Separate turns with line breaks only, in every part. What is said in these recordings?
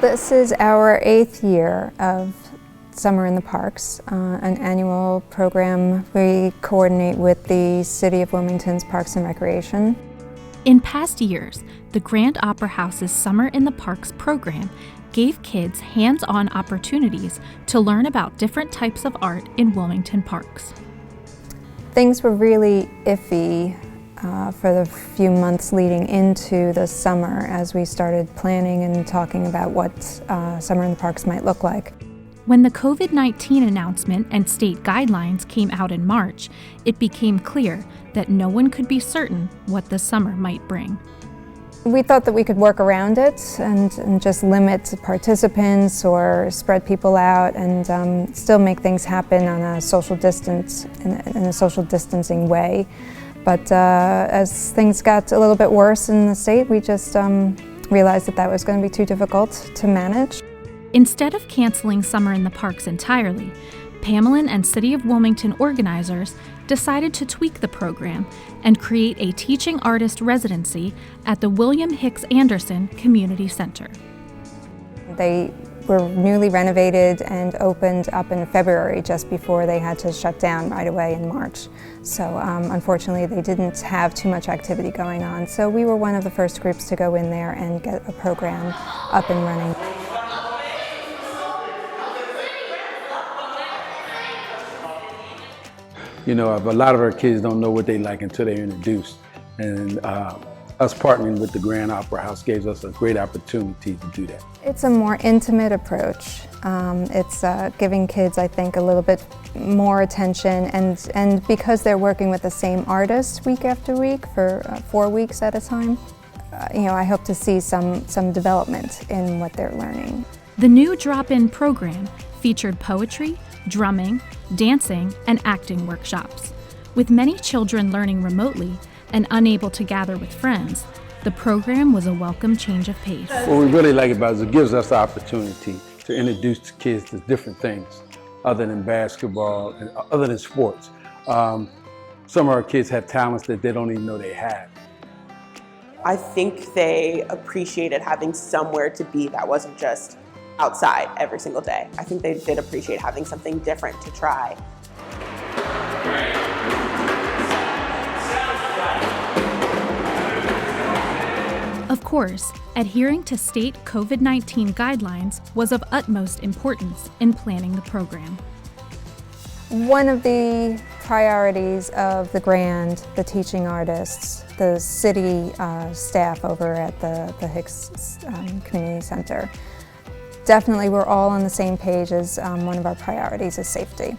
This is our 8th year of Summer in the Parks, an annual program we coordinate with the City of Wilmington's Parks and Recreation.
In past years, the Grand Opera House's Summer in the Parks program gave kids hands-on opportunities to learn about different types of art in Wilmington parks. Things
were really iffy for the few months leading into the summer as we started planning and talking about what Summer in the Parks might look like.
When the COVID-19 announcement and state guidelines came out in March, it became clear that no one could be certain what the summer might bring.
We thought that we could work around it and just limit participants or spread people out and still make things happen on a social distance, in a social distancing way. But as things got a little bit worse in the state, we just realized that that was going to be too difficult to manage.
Instead of canceling Summer in the Parks entirely, Mikaelyn and City of Wilmington organizers decided to tweak the program and create a teaching artist residency at the William Hicks Anderson Community Center.
They were newly renovated and opened up in February, just before they had to shut down right away in March. So unfortunately they didn't have too much activity going on. So we were one of the first groups to go in there and get a program up and running.
You know, a lot of our kids don't know what they like until they're introduced. And us partnering with the Grand Opera House gave us a great opportunity to do that.
It's a more intimate approach. It's giving kids, I think, a little bit more attention, and because they're working with the same artist week after week for 4 weeks at a time, you know, I hope to see some development in what they're learning.
The new drop-in program featured poetry, drumming, dancing, and acting workshops. With many children learning remotely and unable to gather with friends, the program was a welcome change of pace.
What we really like about it is it gives us the opportunity to introduce kids to different things other than basketball and other than sports. Some of our kids have talents that they don't even know they have.
I think they appreciated having somewhere to be that wasn't just outside every single day. I think they did appreciate having something different to try.
Of course, adhering to state COVID-19 guidelines was of utmost importance in planning the program.
One of the priorities of the Grand, the teaching artists, the city staff over at the Hicks Community Center, definitely we're all on the same page as one of our priorities is safety.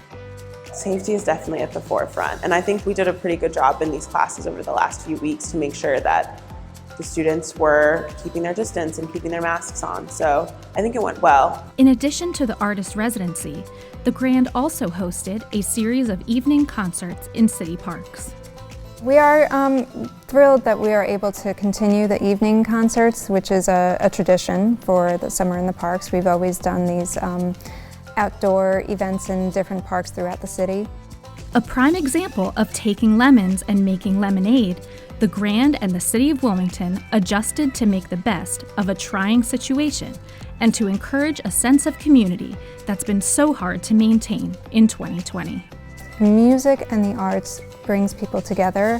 Safety is definitely at the forefront, and I think we did a pretty good job in these classes over the last few weeks to make sure that the students were keeping their distance and keeping their masks on, so I think it went well.
In addition to the artist residency, the Grand also hosted a series of evening concerts in city parks.
We are thrilled that we are able to continue the evening concerts, which is a tradition for the Summer in the Parks. We've always done these outdoor events in different parks throughout the city.
A prime example of taking lemons and making lemonade, the Grand and the City of Wilmington adjusted to make the best of a trying situation and to encourage a sense of community that's been so hard to maintain in 2020.
Music and the arts brings people together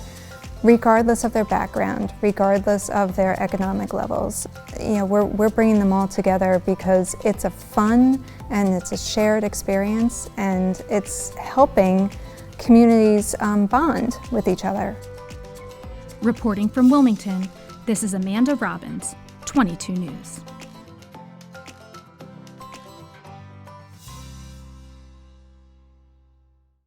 regardless of their background, regardless of their economic levels. You know, we're bringing them all together because it's a fun and it's a shared experience, and it's helping communities bond with each other.
Reporting from Wilmington, this is Amanda Robbins, 22 News.